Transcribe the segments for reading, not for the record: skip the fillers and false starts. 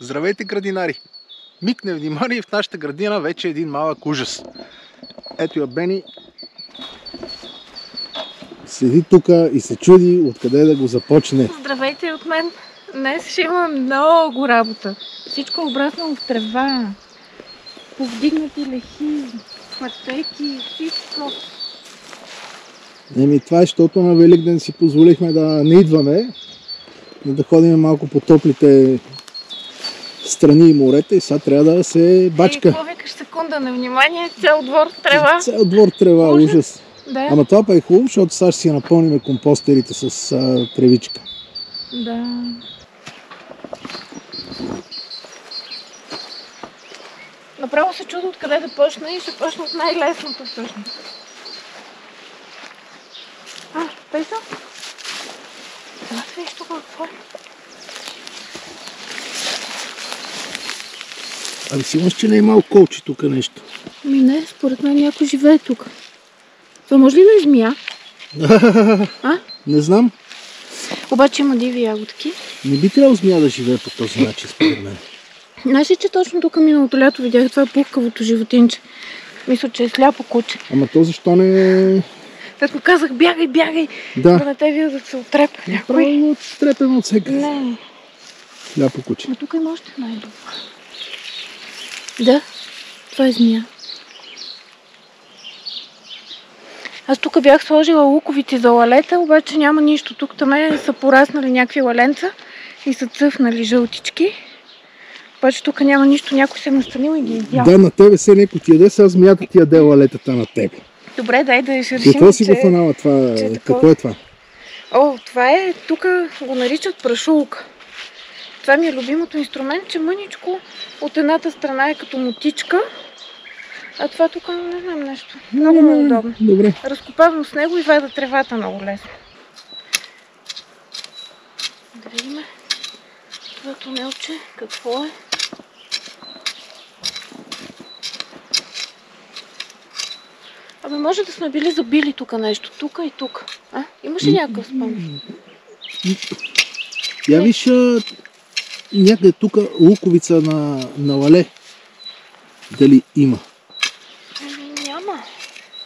Здравейте, градинари! Мигне внимание, в нашата градина вече е един малък ужас. Ето я Бени. Седи тук и се чуди откъде да го започне. Здравейте от мен! Днес ще имам много работа. Всичко е обраснало в трева. Повдигнати лехи, пътеки, всичко. Еми, това е, защото на Великден си позволихме да не идваме, да ходим малко по топлите страни и морета и сега трябва да се бачка. И какво викаш, секунда на внимание? Цял двор трева. Цял двор трева, ужас. Да. Ама това па е хубаво, защото сега ще си напълним компостерите с тревичка. Да. Направо се чудо откъде да почна и ще почна от най-лесното всъщност. Пейсо? Това виж тук какво е? Ами си имаш, че не е малко колче тук нещо. Не, според мен някой живее тук. Това може ли да е змия? Не знам. Обаче има диви ягодки. Не би трябвало змия да живее по този начин, според мен. Знаеш ли, че точно тук миналото лято видях това пухкавото животинче? Мисля, че е сляпо куче. Ама то защо не... Като казах, бягай, бягай! Да. Да не те видя да се отрепа някой. Правилно отстрепено от всеки. Не. Сляпо куче. Но тук има още най-друг. Да, това е змия. Аз тук бях сложила луковици за лалета, обаче няма нищо. Тук там са пораснали някакви лаленца и са цъфнали жълтички. Обаче тук няма нищо, някой се настанил и ги изял. Да, на тебе се някой ти яде, сега змията ти яде лалетата на тебе. Добре, дай да ще решим, какво си го фанала това? Какво е това? О, това е, тук го наричат прашулка. Това ми е любимото инструмент, че мъничко от едната страна е като мотичка, а това тук не знам нещо. Много удобно. Добре. Разкопавам с него и вада тревата много лесно. Да видим това тунелче, какво е. Абе, може да сме били забили тук нещо. Тук и тук. Имаш ли някакъв спомен? Я виж някъде тук луковица на лале. Дали има? Няма.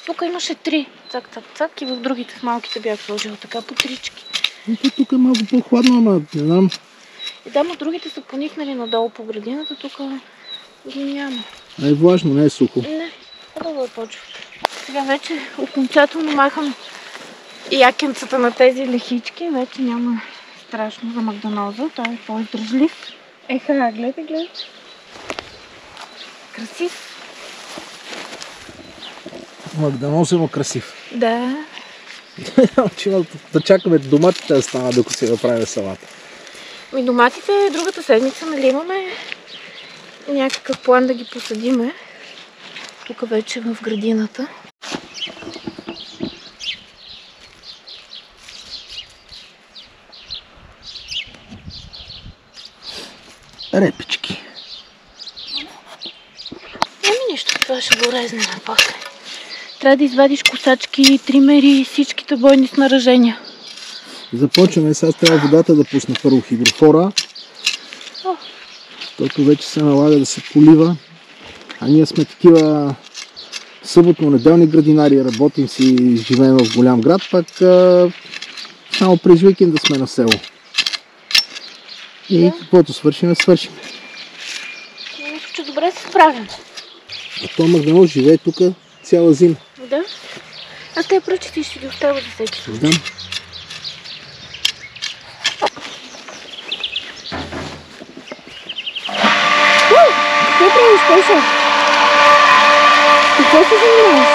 Тук имаше 3. Цак, цак, цак. И в другите, в малките бях сложила така по трички. Тук е малко по-хладно, ама не знам. И да, но другите са поникнали надолу по градината. Тук ги няма. Не е влажно, не е сухо. Не. Хубаво е почва. Сега вече окончателно махам якенцата на тези лехички. Вече няма страшно за магданоза. Той е по-издръжлив. Гледай. Красив. Магданоза, но красив. Да. Да чакаме доматите да станат, докато си направим салата. Доматите другата седмица, нали имаме някакъв план да ги посадиме. Тук вече в градината. Репички. Няма нищо, това ще го резнем после. Трябва да извадиш косачки, тримери и всичките бойни снаряжения. Започваме. Сега трябва водата да пусна първо хидрофора. Защото вече се налага да се полива. А ние сме такива съботно-неделни градинари, работим си, живеем в голям град, пък само през уикенда сме на село. И каквото свършим. Мисля, че добре се справим. А то магданоз живее тук цяла зима. Да. Аз те пръчите ще ги оставя за всеки. Да. Какво правиш, Пеша? Какво се занимаваш?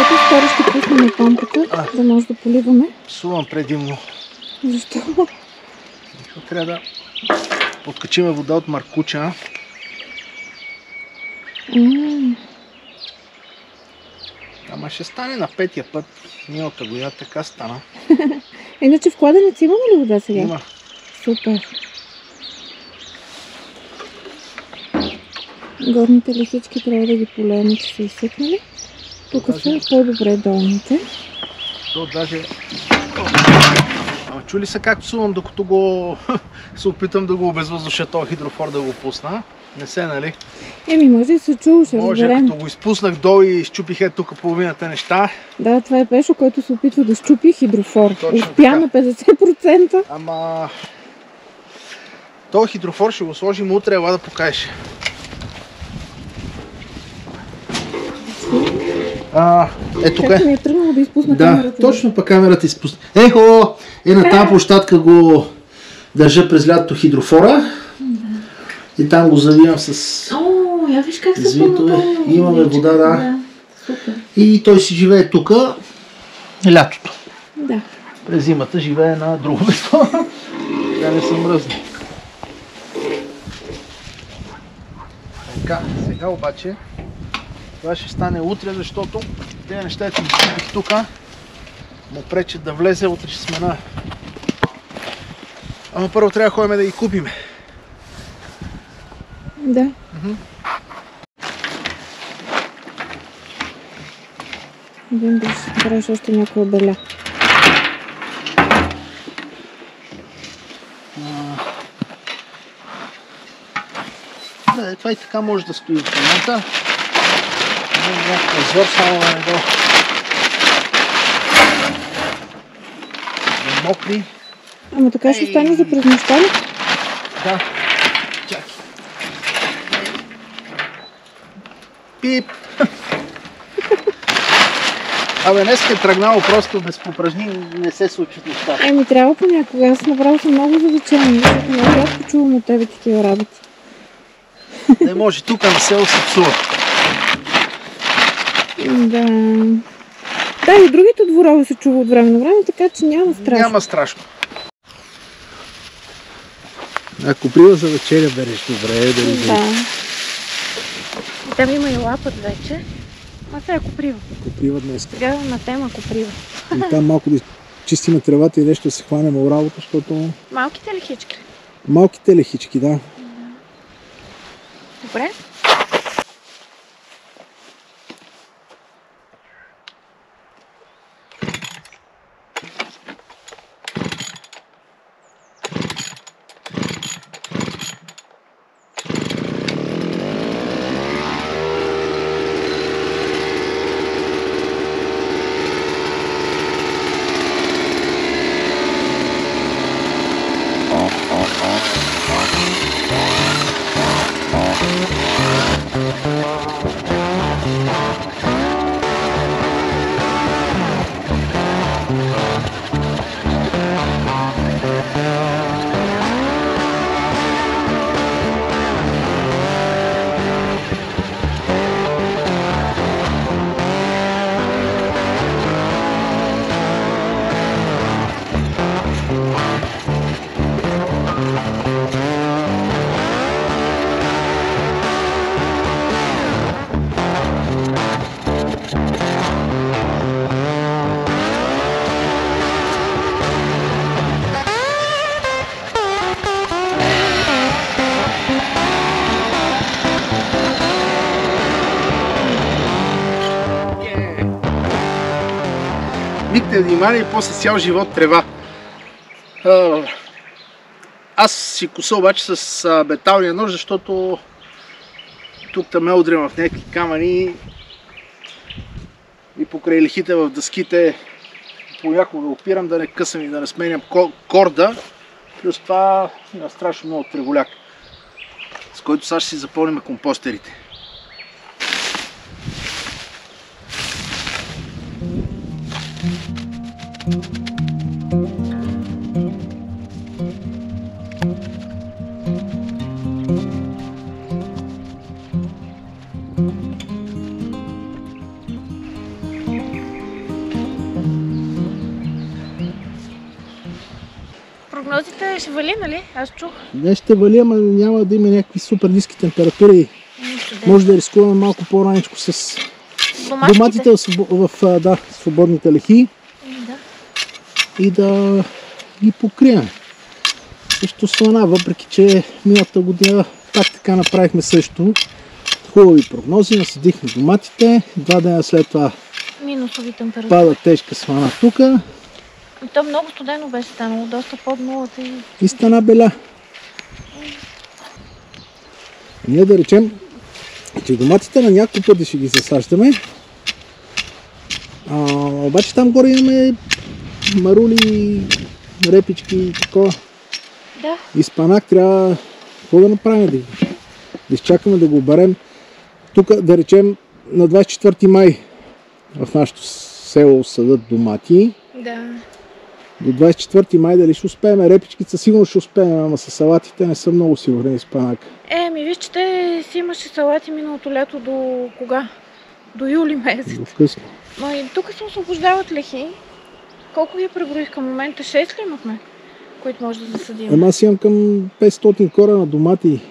Ето скоро ще пуснем помпата, да може да поливаме. Псувам предимно. Защо? Трябва да подкачим вода от маркуча. Ама ще стане на 5-я път. Миналата година така стана. Иначе в кладенец имаме ли вода сега? Има. Супер. Горните лисички трябва да ги полеем, че са изсъхнали. Тук са по-добре долните. То даже... Чули се как псувам, докато го се опитам да го обезвъздуша този хидрофор да го пусна? Не се, нали? Може да се чул, ще Може, разберем. като го изпуснах долу и изчупих тук половината неща. Да, това е Пешо, който се опитва да щупи хидрофор. Точно Успя така. на 50%. Ама... този хидрофор ще го сложим утре, ела да покажеш. Тук Както ми е тръгнало да изпусна Да, камерата. точно пък камерата изпусна. Ехо! На тази площадка го държа през лятото хидрофора. И там го завивам с О, я виж как се звитове. пълно. Имаме вода, да. Супер. И той си живее тук лятото. Да. През зимата живее на друго место. Да не се мръзне. Така, сега обаче това ще стане утре, защото тези неща ти ги купих тук. Му пречат да влезе, утре ще сме на... Ама първо трябва да ходим да ги купиме. Да. Вим да си правиш още някоя беля. Да, това и така може да стои в момента. Някакъв зор, само да не го... да мокри. Ама така ще стане за през нощта ли? Да. Чакай. Пип. Абе, днес е тръгнало просто без попражни, не се случват неща. Трябва понякога. Аз направо съм много завечерна, защото много рядко чувам от тебе такива работи. Не може, тук на село се псува. Да. Да, и другите дворове се чува от време на време, така че няма страшно. Няма страшно. Ако прива за вечеря береш добре, Да. Там има и лапът вече. А сега коприва. Коприва днес. Сега на тема коприва. И там малко да чистим тревата и нещо да се хванем от работа, защото... Малките лехички. Малките лехички, да. Добре. Викте внимание и после цял живот трева. Аз си коса обаче с металния нож, защото тук ме удрям в някакви камъни и покрай лихите в дъските понякога опирам да не късам и да не сменям корда. Плюс това има страшно много треголяк, с който сега ще си запълним компостерите. Прогнозите ще вали, нали? Аз чух. Днес ще вали, ама няма да има някакви супер ниски температури. Може да рискуваме малко по-раничко с доматите в свободните лехи и да ги покрием. Също слана, въпреки че миналата година пак така направихме също. Хубави прогнози, насадихме доматите, 2 дена след това минусови температури. пада тежка слана тук То много студено беше станало, доста под нулата и стана беля. Ние да речем, че доматите на няколко пъти ще ги засаждаме. Обаче там горе имаме марули, репички и такова. Да. И спанак трябва... Какво да направим? Да изчакаме да го оберем. Тук да речем на 24 май в нашото село садат домати. Да. До 24 май дали ще успеем? Репичките сигурно ще успеем, ама с салатите не съм много сигурен с спанак. Виж, че те си имаше салати миналото лято до кога? До юли месец. До късно. Но и тук се освобождават лехи. Колко ги преброих към момента? 6 ли имахме, които може да засадим? Аз имам към 500 корена домати,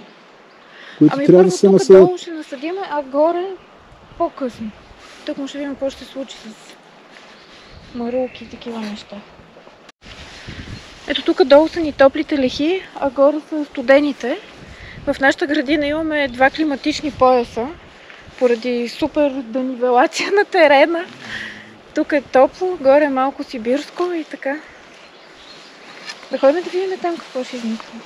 които трябва да се насадят. Тук долу ще насадим, а горе по-късно. Тук му ще видим какво ще се случи с марулки и такива неща. Ето тук долу са ни топлите лехи, а горе са студените. В нашата градина имаме 2 климатични пояса, поради супер денивелация на терена. Тук е топло, горе е малко сибирско и така. Да ходим да видим там какво ще измислим.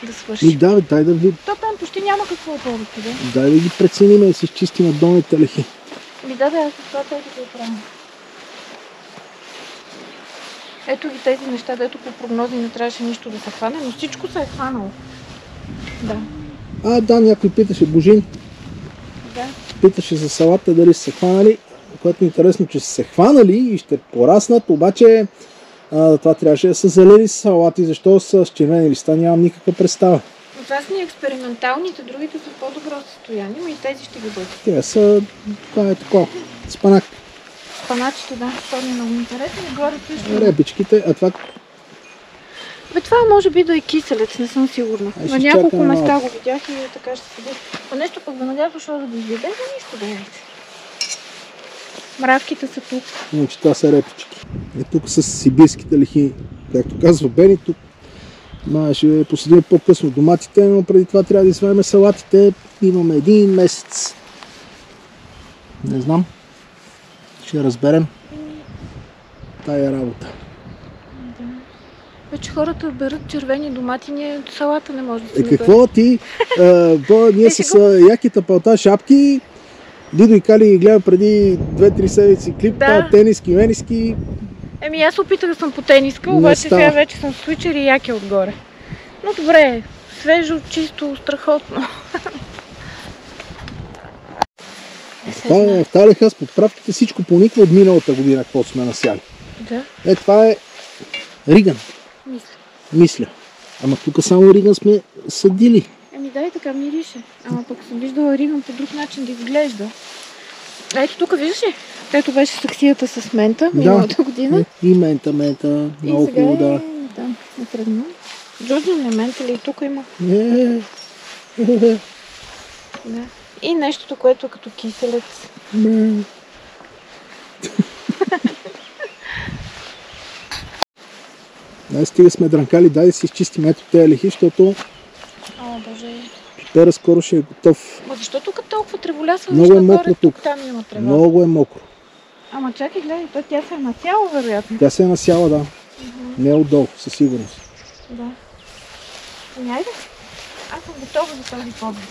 Да свършим. Дай да видим. То там почти няма какво повече, да? Дай да ги преценим и да си изчистим от долните лехи. Аз с това тези да оправим. Ето ги тези неща, дето по прогнози не трябваше нищо да се хване, но всичко се е хванало. Да. Да, някой питаше Божин. Да. Питаше за салата дали са се хванали, което е интересно, че са се хванали и ще пораснат, обаче това трябваше да са зелени салати, защо са с червени листа, нямам никаква представа. Това са ни експерименталните, другите са в по-добро състояние, но и тези ще ги бъдат. Те са, това е такова, спанак. Спаначите, да, това ми е много интересно. И горе също. Репичките, а това... Това може би да е киселец, не съм сигурна. На няколко места го видях и така ще седи. А нещо пък да надявам, защото да го изяде, но нищо да ядете. Мравките са тук. Иначе това са репички. Тук са сибирските лехи, както казва Бени, тук ще посадим по-късно доматите, но преди това трябва да извадим салатите. Имаме 1 месец. Не знам. Ще разберем тая работа. Да. Вече хората берат червени домати, ние салата не може да се Какво ти? Ние с яките палта шапки, Дидо и Кали ги гледа преди 2-3 седмици клип, тениски, мениски. Аз опитах да съм по тениска, обаче сега вече съм свичер и яки отгоре. Но добре, свежо, чисто, страхотно. В тази леха с подправките всичко пониква от миналата година, какво сме насяли. Да. Това е риган. Мисля. Ама тук само риган сме съдили. Дай така мирише. Ама пък съм виждала риган по друг начин да изглежда. Ето тук виждаш ли? Ето беше саксията с мента миналата година. И мента, много хубаво, да. Там, напредно. Джуджин не мента ли? Тук има. Да. И нещото, което е като киселец. Стига сме дрънкали, дай да си изчистим ето тези лехи, защото пипера скоро ще е готов. Защо тук толкова треволяса? Много е мокро тук. Много е мокро. Ама чакай, гледай, тя се е насяла, вероятно. Тя се е насяла, да. Не е отдолу, със сигурност. Да. Айде. Аз съм готова за този подвиг.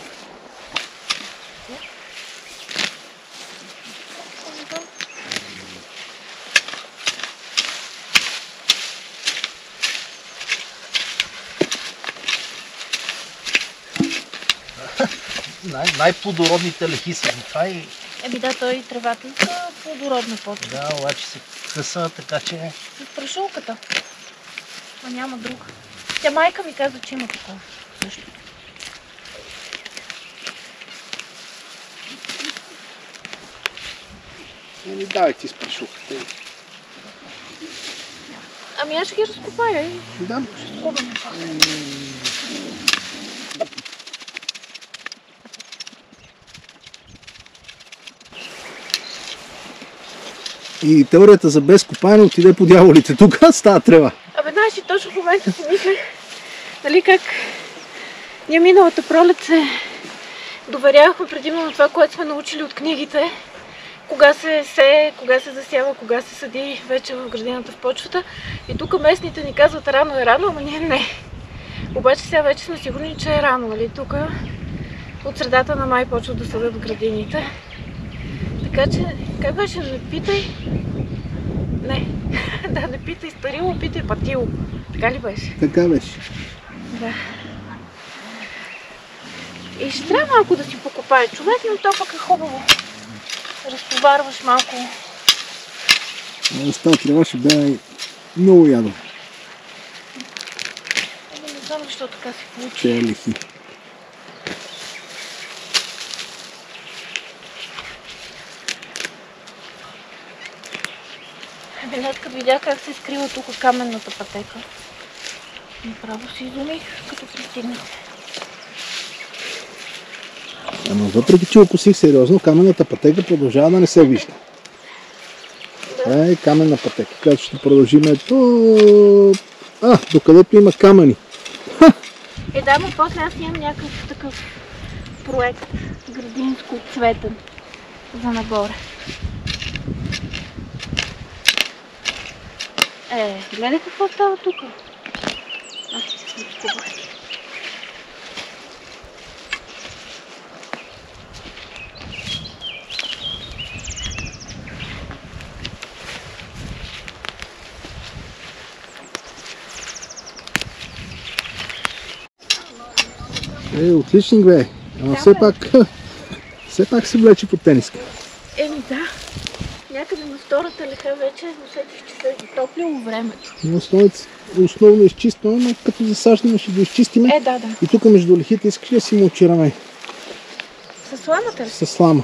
Най-плодородните лехи са това и... той и тревата са плодородна почва. Да, обаче се къса, така че... С прашулката. А няма друга. Тя майка ми каза, че има такова също. Давай ти с прашулката. Аз ще ги разкопая. Да. И теорията за без копаене отиде по дяволите. Тук става трева. Знаеш, и точно в момента си мислех, нали как ние миналата пролет се доверявахме предимно на това, което сме научили от книгите кога се сее, кога се засява, кога се съди вече в градината в почвата. И тук местните ни казват рано е рано, ама ние не. Обаче сега вече сме сигурни, че е рано, нали? Тук от средата на май почват да съдят градините. Така че, как беше? Не питай... Не, да, не питай старило, питай патило. Така ли беше? Така беше. Да. И ще трябва малко да си покопае човек, но то пък е хубаво. Разтоварваш малко. Става трева ще бе много ядо. Не знам защо така се получи. Че е лихи. Днес като видях как се скрива тук каменната пътека, направо си изумих, като пристигнах. Ама въпреки, че окусих сериозно, каменната пътека продължава да не се вижда. Да. Е, каменна пътека, която ще продължиме докъдето има камъни. Да, но после аз имам някакъв такъв проект градинско цветен за нагоре. Гледай какво става тук. Аз ще се изкубах. Отличник бе. Ама все пак се влече по тениска. Да. Някъде на втората леха вече усетих, че се е затоплило времето. Основно изчистваме, но като засаждаме ще го изчистиме. Да. И тук между лехите искаш ли да си мулчираме? С сламата ли? С слама.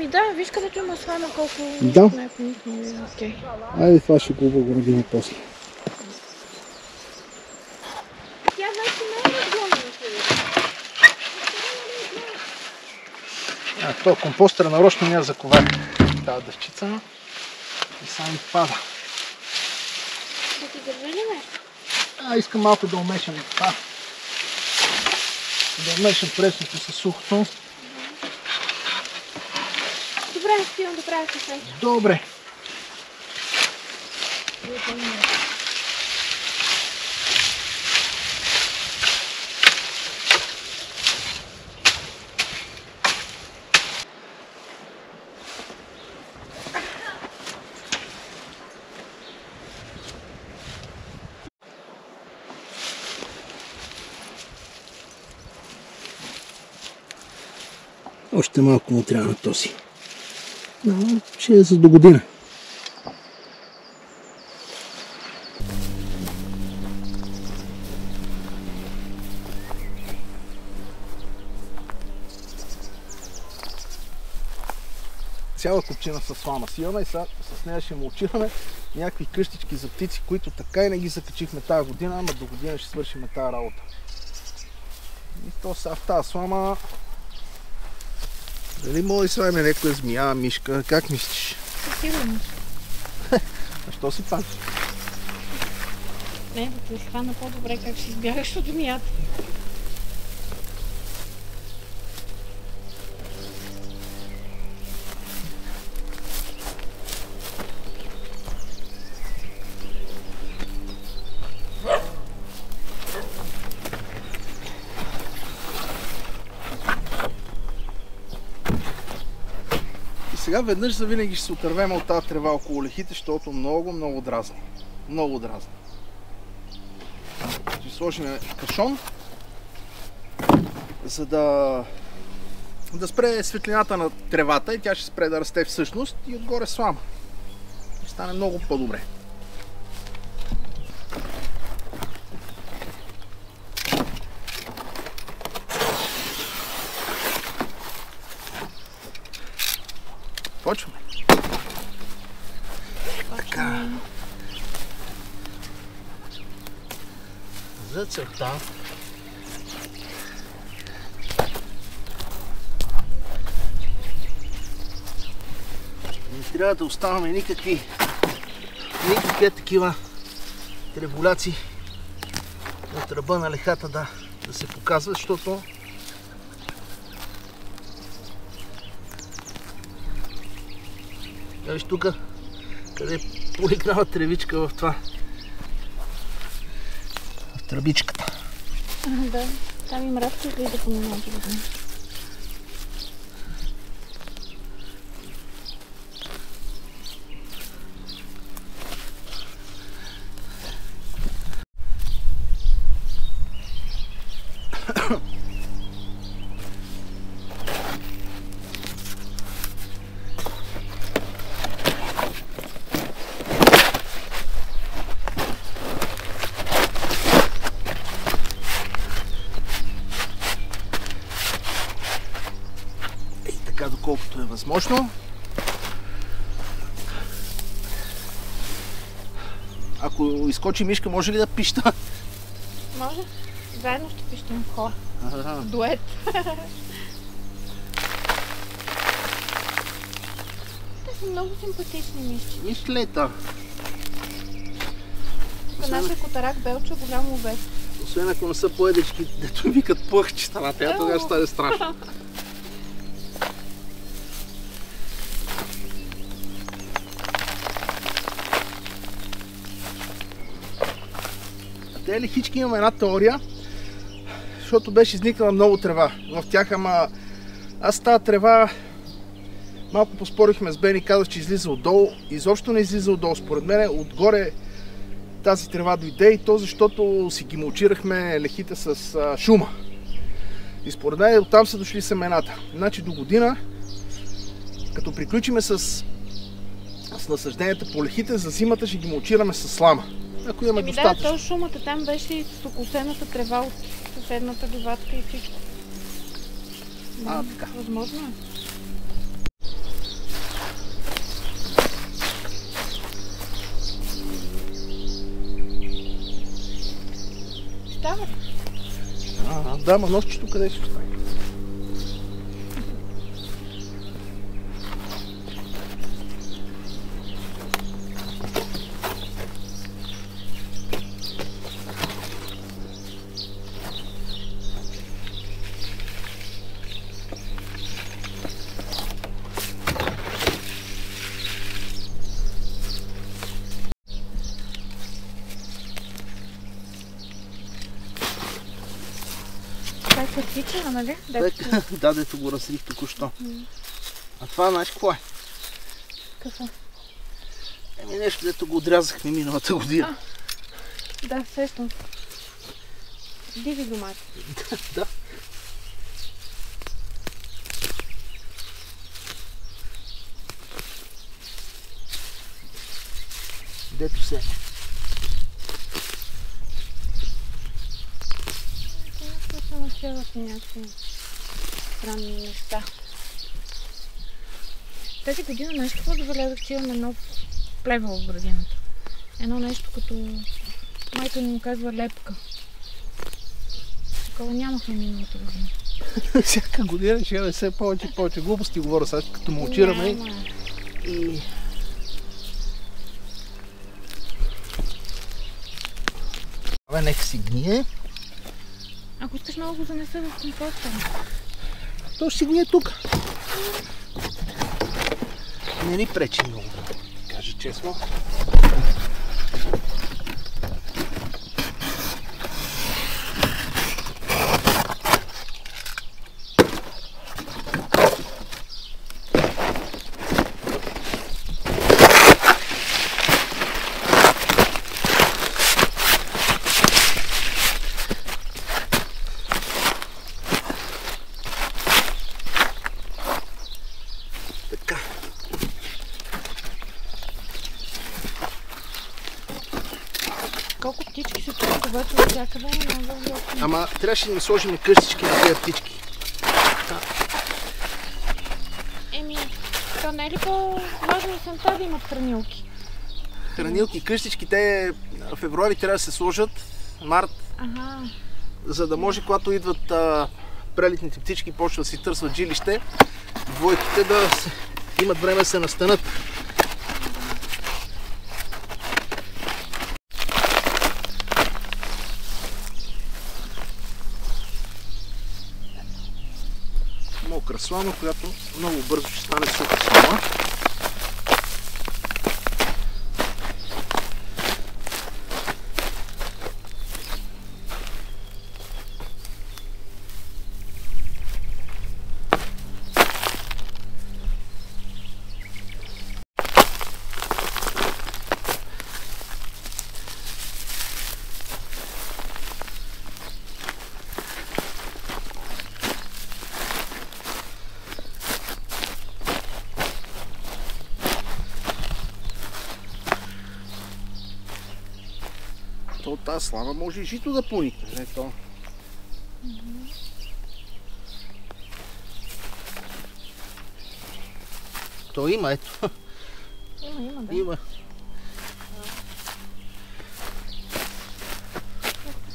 Да, виж където има слама, колко да. Не е поникнало. Окей. Айде, това ще го облагородим после. Тя значи не е разгонена. Това компостър нарочно няма заковаря. Тази дъвчица и сами пада. Да ти държи ли нещо? Искам малко да умешам това. Да умешам пресното със сухото. Добре, спивам да правя кафе. Добре. Още малко му трябва на този. Но ще е за до година. Цяла купчина с слама си имаме и сега с нея ще мулчираме някакви къщички за птици, които така и не ги закачихме тази година, ама до година ще свършим тази работа. И то сега в тази слама... Дали мога да слагаме някоя змия, мишка? Как мислиш? Със сигурност. А що си пак? Не, да те схвана по-добре как ще избягаш от змията. Сега веднъж завинаги ще се отървем от тази трева около лехите, защото много дразни. Много дразни. Ще сложим кашон, за да спре светлината на тревата и тя ще спре да расте всъщност и отгоре слама. Ще стане много по-добре. Почваме. Така. За целта не трябва да оставаме никакви такива треволяци от ръба на лехата да се показват, защото Виж тук, къде е поиграла тревичка в това. В тръбичката. Да, там и мравки излиза по миналото година. Доколкото е възможно. Ако изкочи мишка, може ли да пища? Може. Заедно ще пищим хора. Дует. Те са много симпатични мишки. Мишлета. Нашия котарак Белчо голям овец. Освен ако не са поедечки, дето викат плъхчета на тя, тогава ще стане страшно. Те лихички имаме една теория, защото беше изникнала много трева в тях, ама аз тази трева малко поспорихме с Бени, казах, че излиза отдолу. Изобщо не излиза отдолу. Според мен отгоре тази трева дойде и то защото си ги мулчирахме лехите с шума. И според мен оттам са дошли семената. Значи до година, като приключиме с насъжденията по лехите, за зимата ще ги мулчираме с слама. Ако имаме достатъчно. Да, то шумата там беше и стокосената трева от съседната ливадка и всичко. Така. Възможно е. Става ли? Да, ма нощчето къде ще остави? Картичина, нали? Да, дето го разрих току-що. А това, знаеш какво е? Какво? Нещо, дето го отрязахме миналата година. Да, сещам. Диви домати. Да. Дето се. Началът някакви странни неща. Тази година нещо какво забелязах, че имаме нов плевел в градината. Едно нещо като майка ми му казва лепка. Такова нямахме миналата година. Всяка година ще имаме все повече и повече глупости говоря сега, като мулчираме и... Абе, нека си гние. Ако искаш много го занеса в компоста. То ще си гние тук. Не ни пречи много, да кажа честно. Колко птички се чуват обаче от всякъде, но Ама трябваше да сложим къщички на тези птички. Еми, то не е ли по-важно есента да имат хранилки? Хранилки, къщички, те в февруари трябва да се сложат, март, за да може, когато идват прелетните птички, почват да си търсват жилище, двойките да имат време да се настанат. Мокра слама, която много бързо ще стане суха слама. тази слама може и жито да поникне. Не то. То има, ето. Има, да. Има.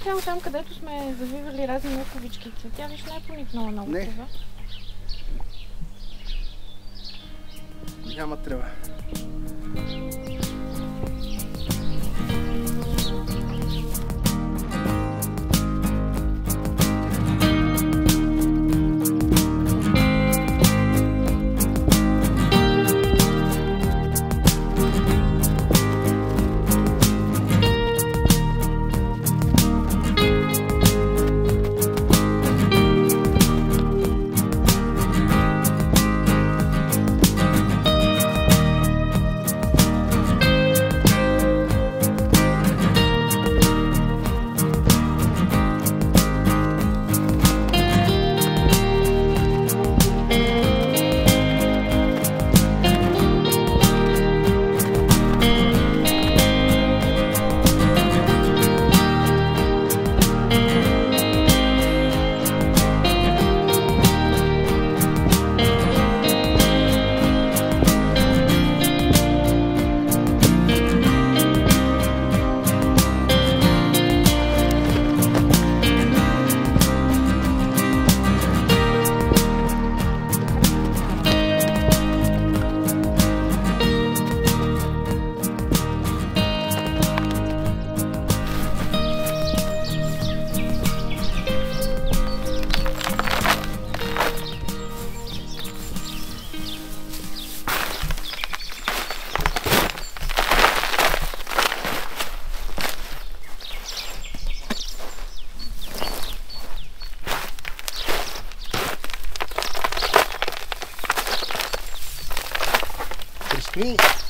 Прямо там, където сме завивали разни муковички и цветя, виж, не е поникнала много трева. Няма трева.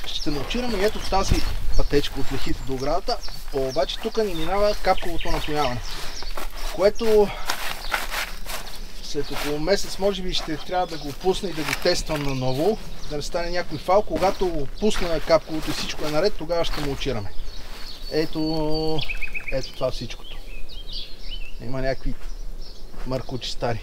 Ще научираме и ето тази пътечка от лехите до оградата, обаче тук ни минава капковото напояване, което след около месец може би ще трябва да го пусна и да го тествам наново, да не стане някой фал. Когато го пусна капковото и всичко е наред, тогава ще му учираме. Ето това всичкото. Има някакви мъркучи стари.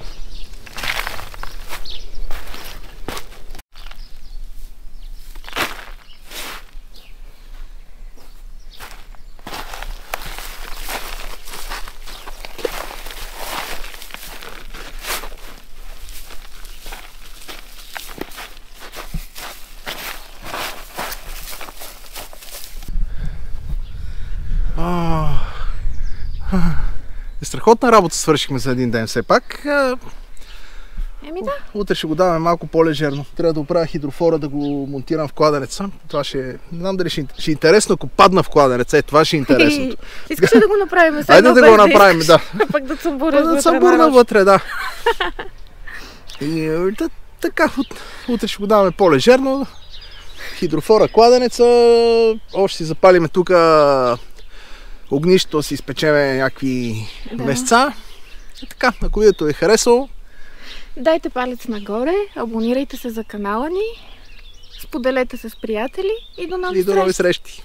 Страхотна работа свършихме за един ден все пак. Еми да. Утре ще го даваме малко по-лежерно. Трябва да оправя хидрофора, да го монтирам в кладенеца. Това ще... Не знам дали ще е интересно, ако падна в кладенеца. Това ще е интересното. Искаш ли да го направим? Айде да го направим, да. Пък да цъмбурна вътре, да. И така, утре ще го даваме по-лежерно. Хидрофора, кладенеца. Още си запалиме тук огнището, си изпечеме някакви месца. И така, ако видеото ви е харесало, дайте палец нагоре, абонирайте се за канала ни, споделете се с приятели и до нови срещи!